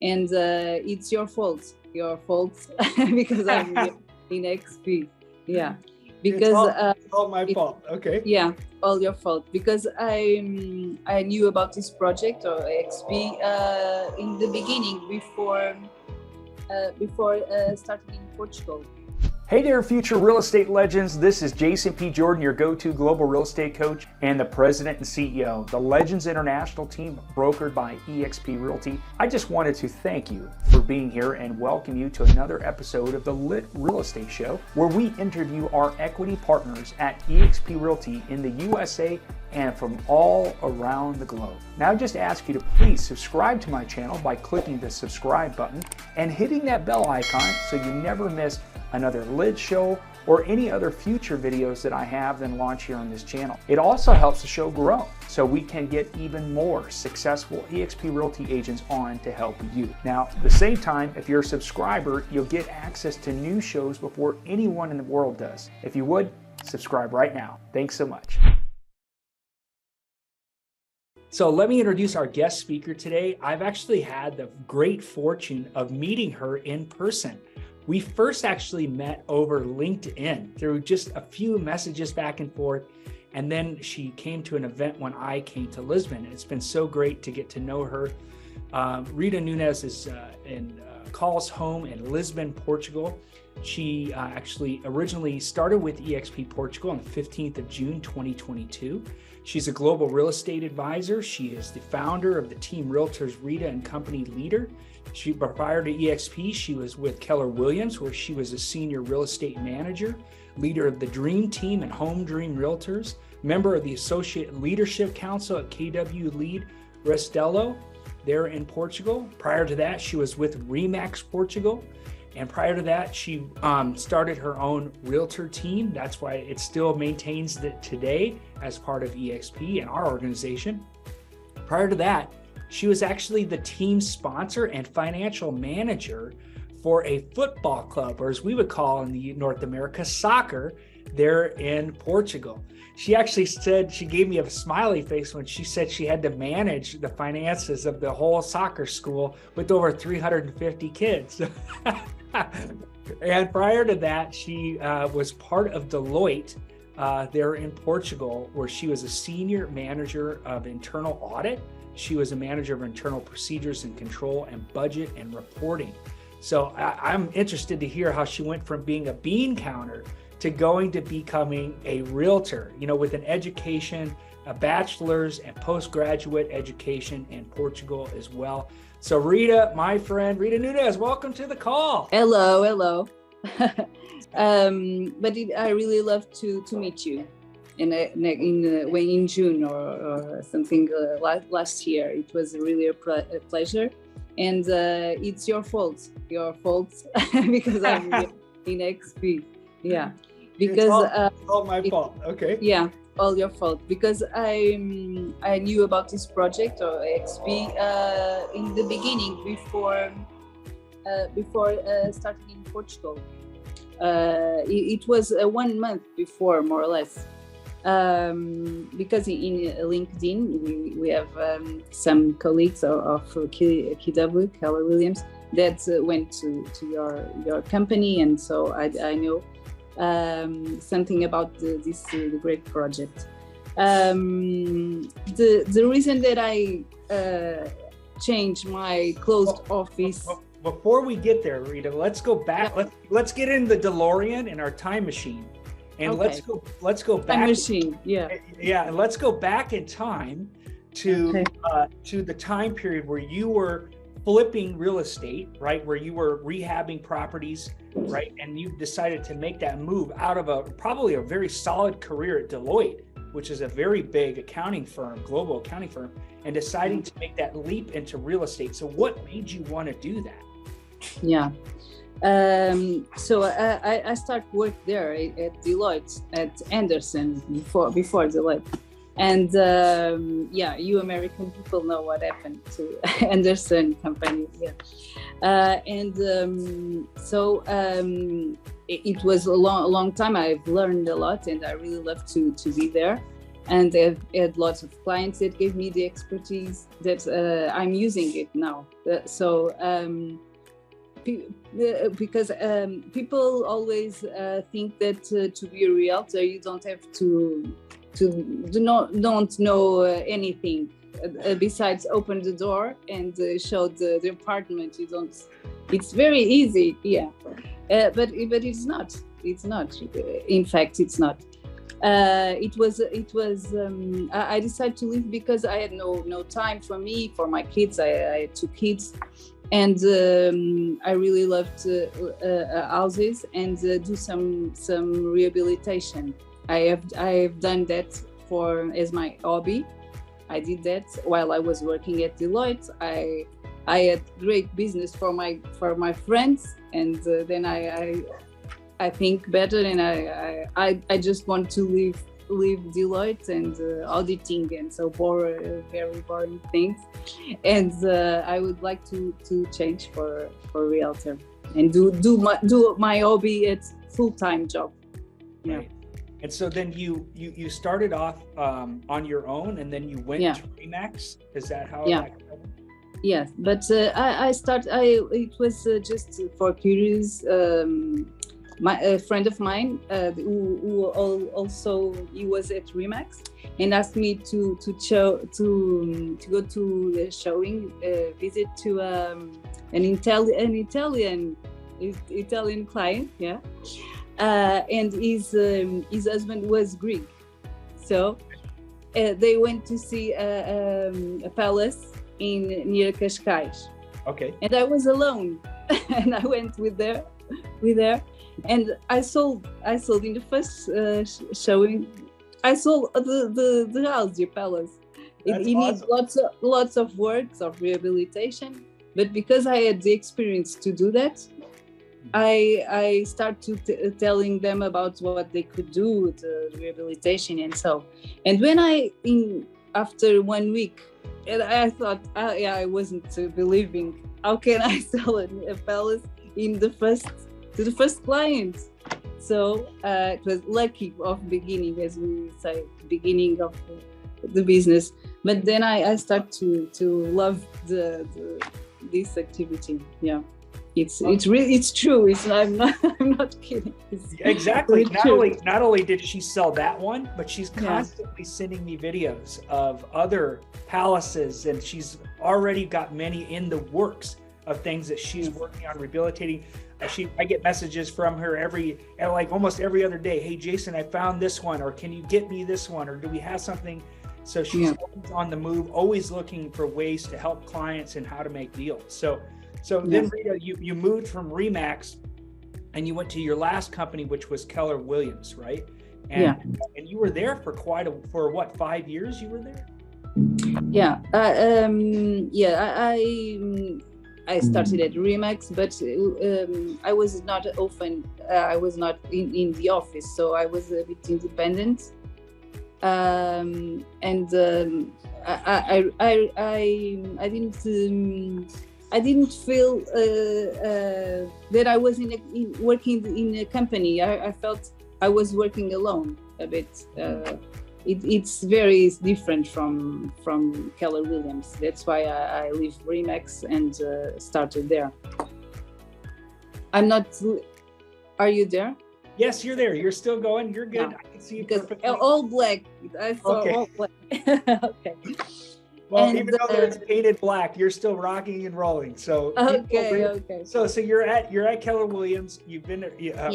and it's your fault because I'm in XP. Yeah, because it's all my fault. Okay. Yeah, all your fault, because I knew about this project or XP in the beginning before starting in Portugal. Hey there, future real estate legends. This is Jason P. Jordan, your go-to global real estate coach and the president and CEO, the Legends International team brokered by eXp Realty. I just wanted to thank you for being here and welcome you to another episode of the Lit Real Estate Show, where we interview our equity partners at eXp Realty in the USA and from all around the globe. Now I just ask you to please subscribe to my channel by clicking the subscribe button and hitting that bell icon so you never miss another Lit show or any other future videos that I have then launch here on this channel. It also helps the show grow so we can get even more successful eXp Realty agents on to help you. Now, at the same time, if you're a subscriber, you'll get access to new shows before anyone in the world does. If you would, subscribe right now. Thanks so much. So let me introduce our guest speaker today. I've actually had the great fortune of meeting her in person. We first actually met over LinkedIn through just a few messages back and forth. And then she came to an event when I came to Lisbon. It's been so great to get to know her. Rita Nunes is calls home in Lisbon, Portugal. She actually originally started with eXp Portugal on the 15th of June, 2022. She's a global real estate advisor. She is the founder of the team Realtors Rita and Company leader. Prior to eXp, she was with Keller Williams, where she was a senior real estate manager, leader of the Dream Team and Home Dream Realtors, member of the Associate Leadership Council at KW Lead Restelo there in Portugal. Prior to that, she was with Remax Portugal. And prior to that, she started her own Realtor team. That's why it still maintains that today as part of eXp and our organization. Prior to that, she was actually the team sponsor and financial manager for a football club, or as we would call in the North America, soccer, there in Portugal. She actually said, she gave me a smiley face when she said she had to manage the finances of the whole soccer school with over 350 kids. And prior to that, she was part of Deloitte there in Portugal, where she was a senior manager of internal audit. She was a manager of internal procedures and control and budget and reporting. So I'm interested to hear how she went from being a bean counter to going to becoming a realtor, you know, with an education, a bachelor's and postgraduate education in Portugal as well. So Rita, my friend, Rita Nunes, welcome to the call. Hello. I really love to meet you. In June or something last year. It was really a pleasure, and it's your fault because I'm in XP. Yeah, because it's all my fault. Okay. Yeah, all your fault, because I knew about this project or XP in the beginning before starting in Portugal. It was 1 month before, more or less. Because in LinkedIn we have some colleagues of KW, Keller Williams, that went to your company, and so I know something about this great project. The reason that I changed my closed office. Before we get there, Rita, let's go back. Let's get in the DeLorean in our time machine. And okay. let's go back. Time machine, yeah. Yeah, and let's go back in time to the time period where you were flipping real estate, right? Where you were rehabbing properties, right? And you decided to make that move out of probably a very solid career at Deloitte, which is a very big accounting firm, global accounting firm, and deciding to make that leap into real estate. So what made you want to do that? Yeah. So I started work there at Deloitte, at Anderson before Deloitte. And yeah, you American people know what happened to Anderson company. Yeah. It was a long time. I've learned a lot, and I really love to be there. and I've had lots of clients that gave me the expertise that I'm using it now. Because people always think that to be a realtor you don't have to don't know anything besides open the door and show the apartment. You don't. It's very easy, yeah, but it's not. It's not. In fact, it's not. It was. I decided to leave because I had no time for me, for my kids. I had 2 kids, and I really loved houses and do some rehabilitation. I have done that as my hobby. I did that while I was working at Deloitte. I had great business for my friends, and then I think better, and I just want to leave Deloitte and auditing and so very boring things, and I would like to change for Realtor and do my hobby as full-time job. Yeah. Right. And so then you started off on your own, and then you went to Remax. Is that how? Yeah. Yes, but it was just for curious. A friend of mine who also he was at Remax and asked me to go to the showing visit to an Italian client, yeah. And his husband was Greek, so they went to see a palace near Cascais. Okay. And I was alone, and I went with her, and I sold in the first showing. I sold the house, the palace. It needs lots of works of rehabilitation, but because I had the experience to do that, I started telling them about what they could do with the rehabilitation and so. And when after 1 week, and I thought, I wasn't believing. How can I sell a palace to the first client? So it was lucky of beginning, as we say, beginning of the business. But then I start to love this activity. Yeah. It's true. I'm not kidding. Exactly. Not only did she sell that one, but she's constantly sending me videos of other palaces, and she's already got many in the works of things that she's working on rehabilitating. I get messages from her almost every other day. Hey, Jason, I found this one, or can you get me this one, or do we have something? So she's always on the move, always looking for ways to help clients and how to make deals. So then, Rita, you moved from Remax and you went to your last company, which was Keller Williams, right? And you were there for for what, 5 years you were there? Yeah. I started at Remax, but I was not often. I was not in the office, so I was a bit independent. And I didn't feel that I was working in a company. I felt I was working alone a bit. It's very different from Keller Williams. That's why I leave Remax and started there. I'm not. Are you there? Yes, you're there. You're still going. You're good. I can see you perfectly. All black. I saw all black. Okay. Well, even though it's painted black, you're still rocking and rolling. So okay. So you're at Keller Williams. You've been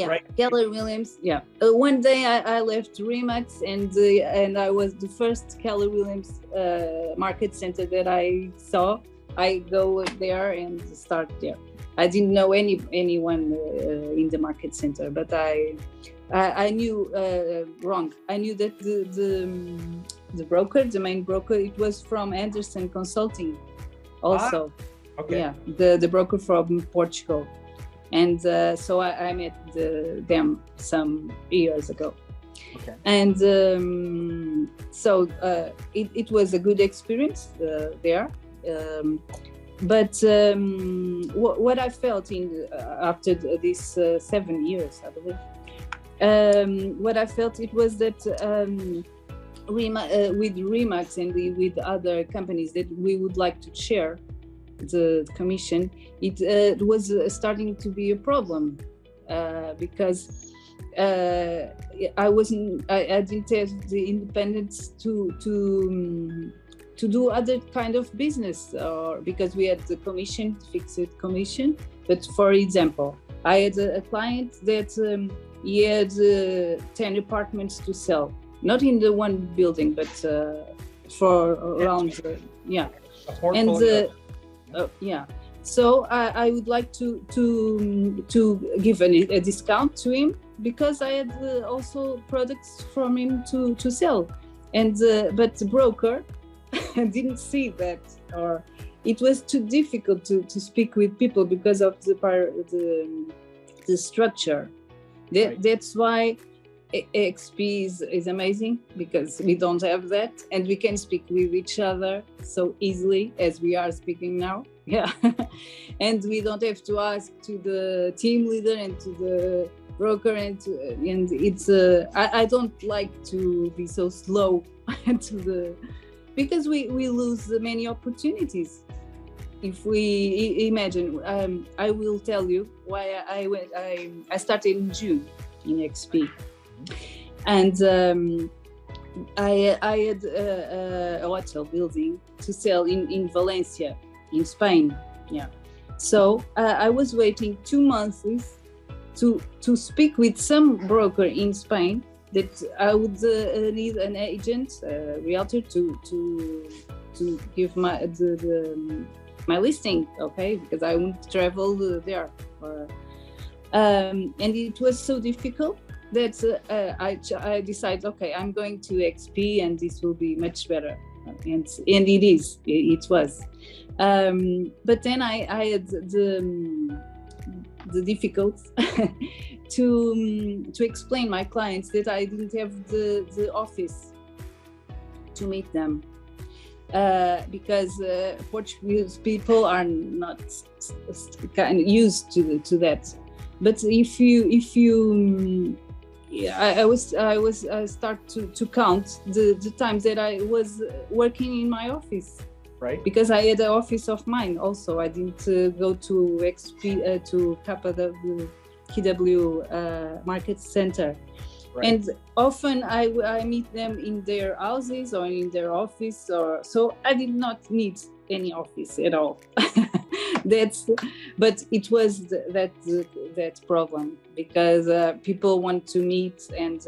right? Keller Williams. Yeah. One day I left Remax and I was the first Keller Williams market center that I saw. I go there and start there. I didn't know anyone in the market center, but I knew wrong. I knew that the broker, the main broker, it was from Anderson Consulting also. Okay. Yeah, the broker from Portugal. And so I met them some years ago. Okay. And so it was a good experience there. But what I felt after these 7 years, I believe, what I felt it was that with Remax and with other companies that we would like to share the commission, it was starting to be a problem because I didn't have the independence to do other kind of business, or because we had the commission, fixed commission. But for example, I had a client that he had 10 apartments to sell, not in the one building, but for around, yeah. And yeah. So I would like to give a discount to him, because I had also products from him to sell, and but the broker didn't see that, or it was too difficult to speak with people because of the structure. That's why XP is amazing, because we don't have that, and we can speak with each other so easily as we are speaking now. Yeah. And we don't have to ask to the team leader and to the broker, and it's I don't like to be so slow because we lose many opportunities. If we imagine, I will tell you why I started in June in XP, and I had a hotel building to sell in Valencia, in Spain. Yeah. So I was waiting 2 months to speak with some broker in Spain that I would need an agent, a realtor, to give my listing, okay, because I won't travel there. And it was so difficult that I decided, okay, I'm going to XP, and this will be much better, and it was. But then I had the difficult to explain my clients that I didn't have the office to meet them, because Portuguese people are not kind of used to that. But if you I start to count the times that I was working in my office. Right. Because I had an office of mine also. I didn't go to XP, to KW Market Center. Right. And often I meet them in their houses or in their office, so I did not need any office at all. But it was that problem, because people want to meet, and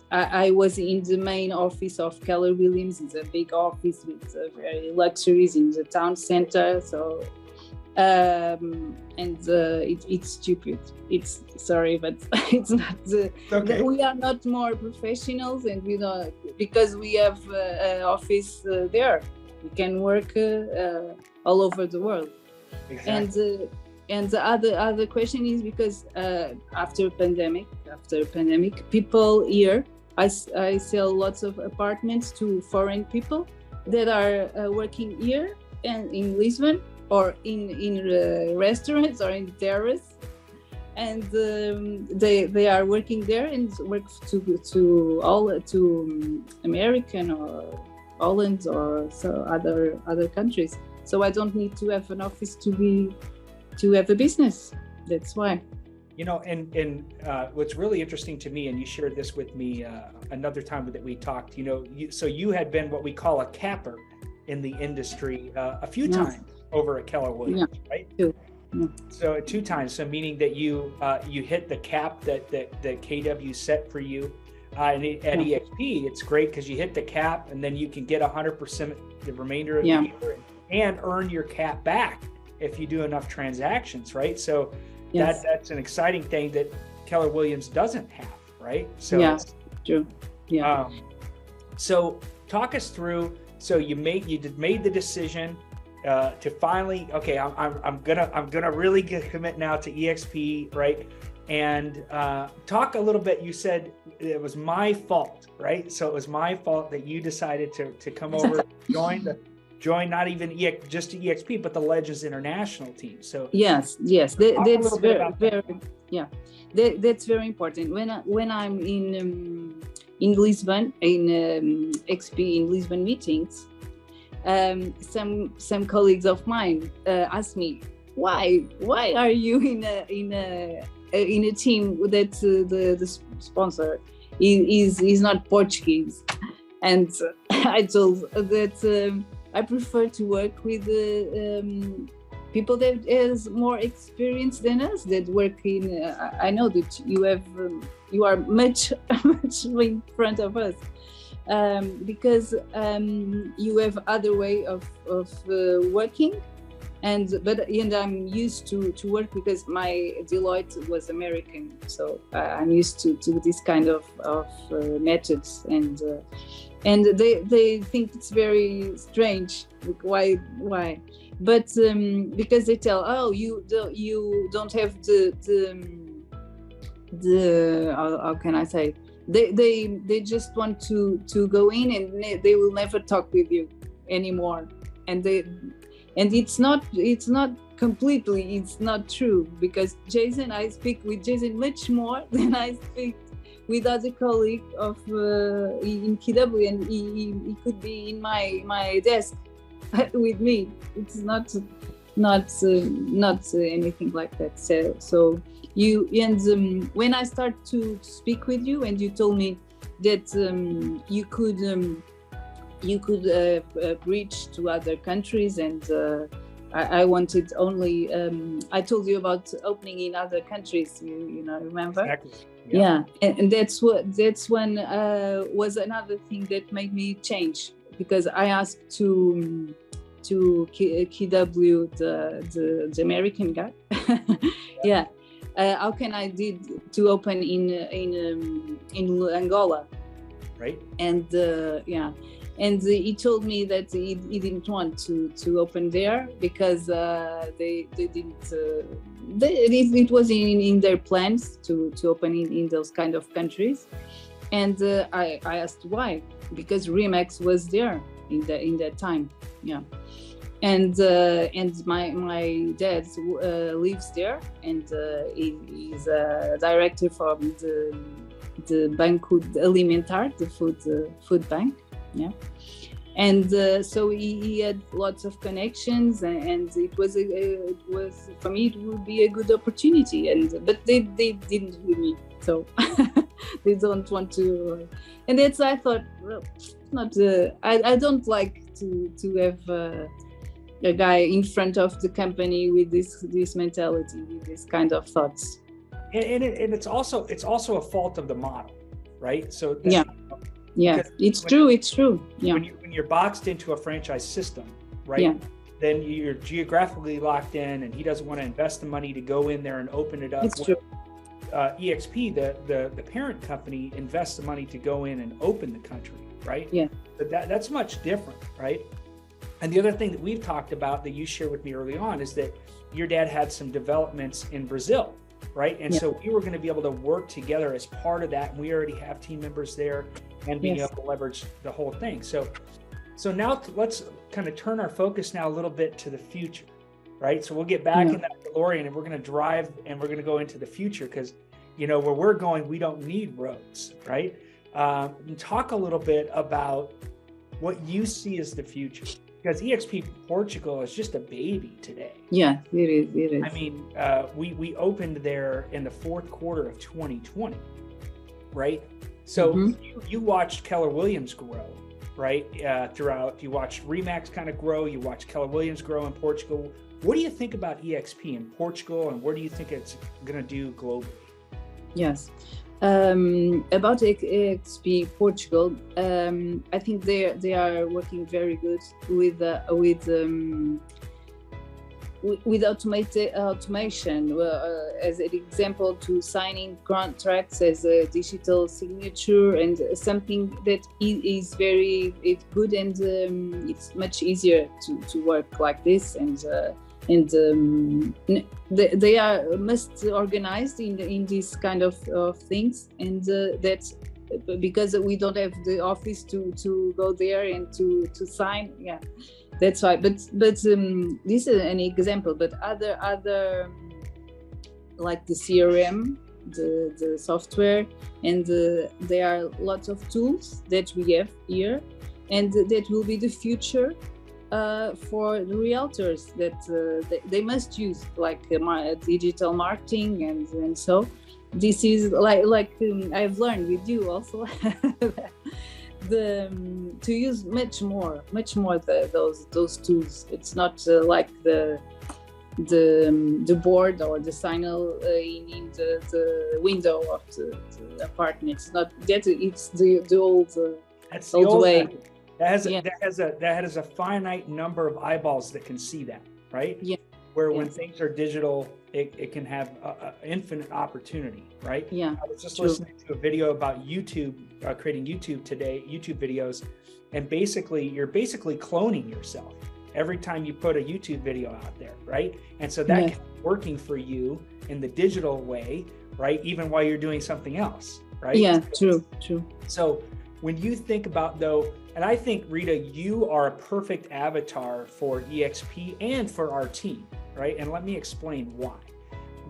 I was in the main office of Keller Williams. It's a big office with very luxuries in the town center. So, it's stupid. It's sorry, but it's not. Okay. We are not more professionals, and we don't, because we have an office there. We can work all over the world. Exactly. And the other question is because after pandemic, people here. I sell lots of apartments to foreign people that are working here and in Lisbon, or in restaurants or in terrace, and they are working there and work to American or Holland or so other countries. So I don't need to have an office to have a business. That's why. You know, and what's really interesting to me, and you shared this with me another time that we talked, you know, so you had been what we call a capper in the industry a few times over at Keller Williams, right? Two. Yeah. So 2 times, so meaning that you hit the cap that KW set for you. And at EXP, it's great because you hit the cap, and then you can get 100% the remainder of the year and earn your cap back if you do enough transactions, right? So that's an exciting thing that Keller Williams doesn't have, right? So true. Yeah. So talk us through. So you made the decision to finally, okay, I'm gonna really commit now to EXP, right? And talk a little bit. You said it was my fault, right? So it was my fault that you decided to come over, join not even just the EXP, but the Legends International team. So yes, that's very important. When I'm in in Lisbon, in XP in Lisbon meetings, some colleagues of mine asked me, why are you in a team that the sponsor is not Portuguese? And I told that I prefer to work with people that has more experience than us, that work in. I know that you are much in front of us, because you have other way of working. And I'm used to work because my Deloitte was American, so I'm used to this kind of methods, and they think it's very strange. Like, why? But because they tell, oh, you don't have the how can I say? They just want to go in, and they will never talk with you anymore, and it's not completely, it's not true, because I speak with Jason much more than I speak with other colleague of in KW, and he could be in my desk with me. It's not anything like that. So you, and when I start to speak with you, and you told me that you could reach to other countries, and I wanted only, I told you about opening in other countries, you know, remember? Exactly. Yeah. And that's when was another thing that made me change, because I asked to KW, the American guy, yeah, how can I did to open in Angola, right? And yeah. And he told me that he didn't want to open there, because they didn't. It was in their plans to open in those kind of countries. And I asked why, because Remax was there in that time, yeah. And my dad lives there, and he's a director from the Banco Alimentar, the food bank. Yeah, and so he had lots of connections, and it was for me, it would be a good opportunity. But they didn't with me, so they don't want to. And that's, I thought, well, not. I don't like to have a guy in front of the company with this mentality, with this kind of thoughts. And it's also a fault of the model, right? So yeah. Yeah, it's true. Yeah. When you're boxed into a franchise system, right? Yeah. Then you're geographically locked in, and he doesn't want to invest the money to go in there and open it up. It's true. EXP, the parent company, invests the money to go in and open the country, right? Yeah. But that's much different, right? And the other thing that we've talked about that you shared with me early on is that your dad had some developments in Brazil, right? And so we were going to be able to work together as part of that. And we already have team members there, and being able to leverage the whole thing. So now let's kind of turn our focus now a little bit to the future, right? So we'll get back in that DeLorean, and we're going to drive, and we're going to go into the future, because, you know, where we're going, we don't need roads, right? And talk a little bit about what you see as the future, because EXP Portugal is just a baby today. Yeah, it is. I mean, we opened there in the fourth quarter of 2020, right? So you watched Keller Williams grow, right? Throughout, you watched Remax kind of grow, you watched Keller Williams grow in Portugal. What do you think about EXP in Portugal, and where do you think it's going to do globally? Yes. About EXP Portugal, I think they are working very good with automation, as an example, to signing contracts as a digital signature, and something that is very good, and it's much easier to work like this, and they are must organized in this kind of things, and that's because we don't have the office to go there and to sign. Yeah, that's why. But this is an example. But other like the CRM, the software, and there are lots of tools that we have here, and that will be the future for the realtors that they must use, like digital marketing, and so this is like I've learned with you also to use much more those tools. It's not like the board or the signal in the window of the apartment. It's not that. It's the old. That's the old way. That has a finite number of eyeballs that can see that, right? Yeah. Where when things are digital, it can have infinite opportunity, right? Yeah. I was just listening to a video about YouTube, creating YouTube videos, and you're basically cloning yourself every time you put a YouTube video out there, right? And so that can be working for you in the digital way, right? Even while you're doing something else, right? Yeah, true. So when you think about though, and I think, Rita, you are a perfect avatar for EXP and for our team, right? And let me explain why.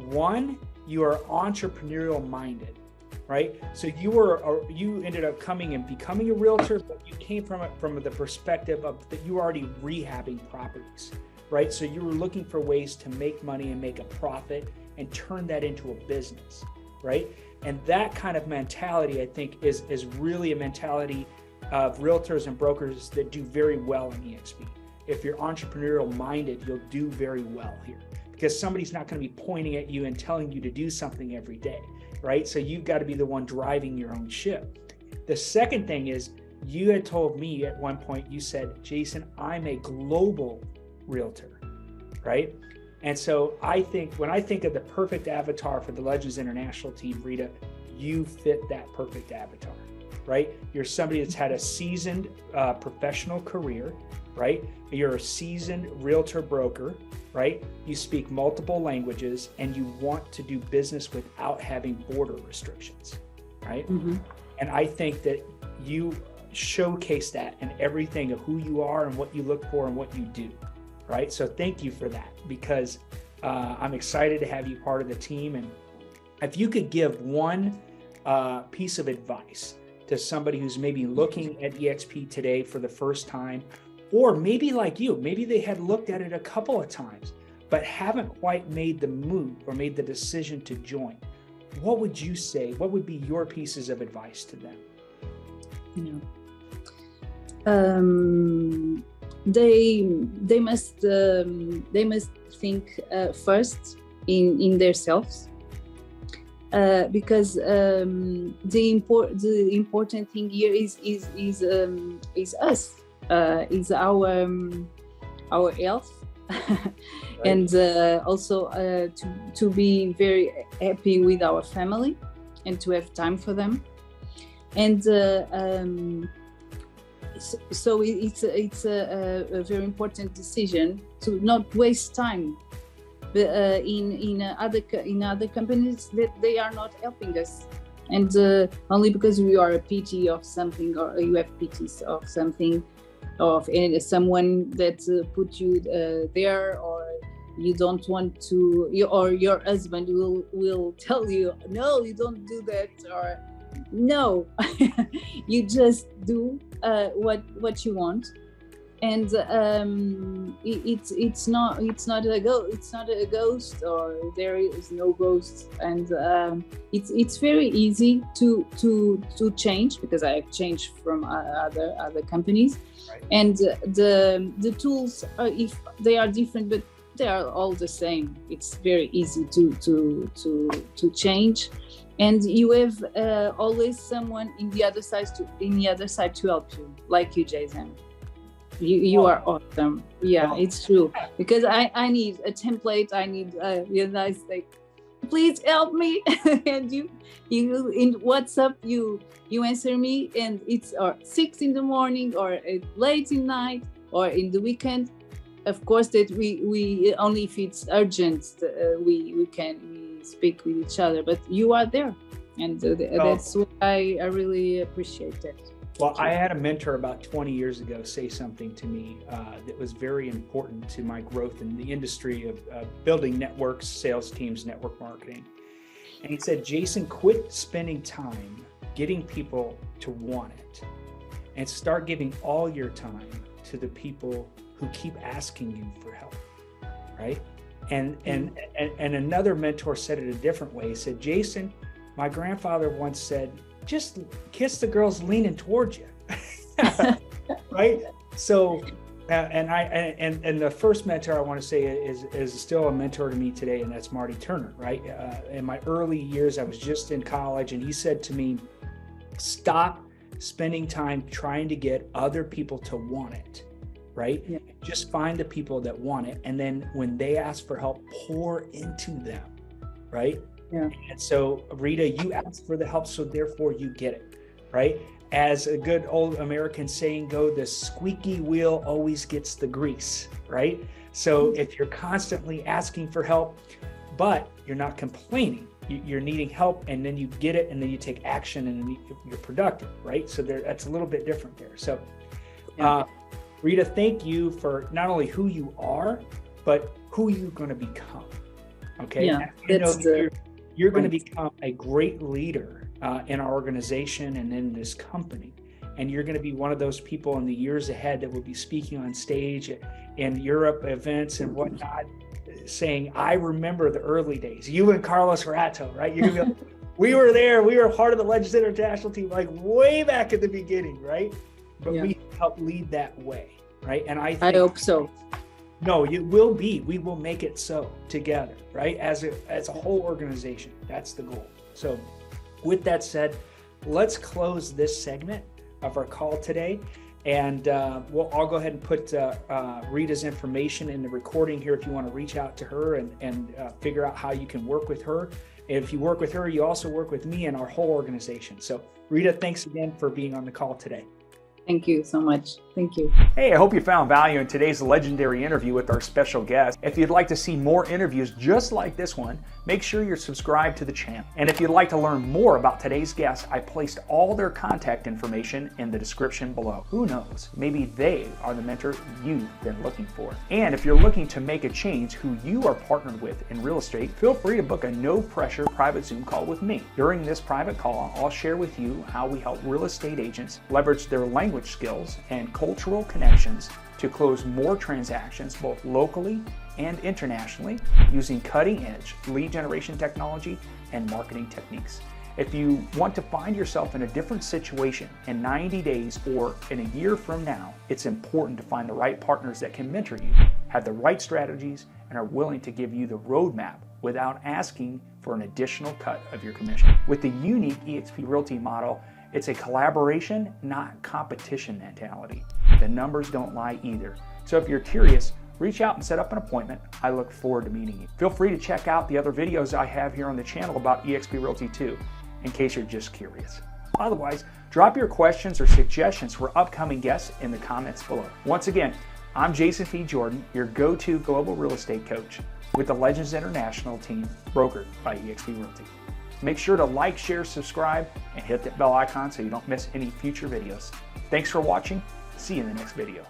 One, you are entrepreneurial minded, right? So you ended up coming and becoming a realtor, but you came from it from the perspective of that you were already rehabbing properties, right? So you were looking for ways to make money and make a profit and turn that into a business, right? And that kind of mentality, I think, is really a mentality of realtors and brokers that do very well in EXP. If you're entrepreneurial minded, you'll do very well here because somebody's not going to be pointing at you and telling you to do something every day, right? So you've got to be the one driving your own ship. The second thing is, you had told me at one point, you said, Jason, I'm a global realtor, right? And so I think when I think of the perfect avatar for the Legends International team, Rita, you fit that perfect avatar, right? You're somebody that's had a seasoned professional career, right? You're a seasoned realtor broker, right? You speak multiple languages and you want to do business without having border restrictions, right? Mm-hmm. And I think that you showcase that in everything of who you are and what you look for and what you do, right? So thank you for that, because I'm excited to have you part of the team. And if you could give one piece of advice to somebody who's maybe looking at EXP today for the first time, or maybe like you, maybe they had looked at it a couple of times, but haven't quite made the move or made the decision to join, what would you say? What would be your pieces of advice to them? They must think first in themselves, because the important thing here is us, is our health, right. And also to be very happy with our family and to have time for them, and so it's a very important decision to not waste time in other companies that they are not helping us, and only because we are a PT of something, or you have PTs of something, of someone that put you there, or you don't want to, or your husband will tell you, no, you don't do that, or no, you just do what you want, and it's not a ghost, or there is no ghost, and it's very easy to change, because I have changed from other companies, right. And the tools are, if they are different, but they are all the same. It's very easy to change. And you have always someone in the other side to help you, like you, Jason. You are awesome. Yeah, it's true. Because I need a template. I need nice, like, please help me. And you in WhatsApp you answer me, and it's 6 a.m, or late in night, or in the weekend. Of course, that we only if it's urgent we can speak with each other, but you are there, and that's what I really appreciate that. Well, I had a mentor about 20 years ago say something to me that was very important to my growth in the industry of building networks, sales teams, network marketing. And he said, Jason, quit spending time getting people to want it and start giving all your time to the people who keep asking you for help, right? And another mentor said it a different way. He said, Jason, my grandfather once said, just kiss the girls leaning towards you, right? So, and the first mentor I want to say is still a mentor to me today, and that's Marty Turner, right? In my early years, I was just in college, and he said to me, stop spending time trying to get other people to want it, right? Yeah. Just find the people that want it, and then when they ask for help, pour into them, right? Yeah. And so, Rita, you ask for the help, so therefore you get it, right? As a good old American saying go, the squeaky wheel always gets the grease, right? So if you're constantly asking for help, but you're not complaining, you're needing help, and then you get it, and then you take action, and then you're productive, right? So that's a little bit different there. So Rita, thank you for not only who you are, but who you're going to become. Okay. Yeah, you're going to become a great leader in our organization and in this company. And you're going to be one of those people in the years ahead that will be speaking on stage in Europe events and whatnot, saying, I remember the early days, you and Carlos Rato, right? You're going to be like, we were there, we were part of the Legends International team, like way back at the beginning, right? But we help lead that way, right? And I hope so. No, it will be. We will make it so together, right? As a whole organization, that's the goal. So with that said, let's close this segment of our call today. And I'll go ahead and put Rita's information in the recording here if you want to reach out to her and figure out how you can work with her. If you work with her, you also work with me and our whole organization. So Rita, thanks again for being on the call today. Thank you so much. Thank you. Hey, I hope you found value in today's legendary interview with our special guest. If you'd like to see more interviews just like this one, make sure you're subscribed to the channel. And if you'd like to learn more about today's guest, I placed all their contact information in the description below. Who knows? Maybe they are the mentor you've been looking for. And if you're looking to make a change who you are partnered with in real estate, feel free to book a no-pressure private Zoom call with me. During this private call, I'll share with you how we help real estate agents leverage their language skills and cultural connections to close more transactions both locally and internationally using cutting-edge lead generation technology and marketing techniques. If you want to find yourself in a different situation in 90 days or in a year from now, it's important to find the right partners that can mentor you, have the right strategies, and are willing to give you the roadmap without asking for an additional cut of your commission. With the unique eXp Realty model, it's a collaboration, not competition mentality. The numbers don't lie either. So if you're curious, reach out and set up an appointment. I look forward to meeting you. Feel free to check out the other videos I have here on the channel about eXp Realty too, in case you're just curious. Otherwise, drop your questions or suggestions for upcoming guests in the comments below. Once again, I'm Jason P. Jordan, your go-to global real estate coach with the Legends International team, brokered by eXp Realty. Make sure to like, share, subscribe, and hit that bell icon so you don't miss any future videos. Thanks for watching. See you in the next video.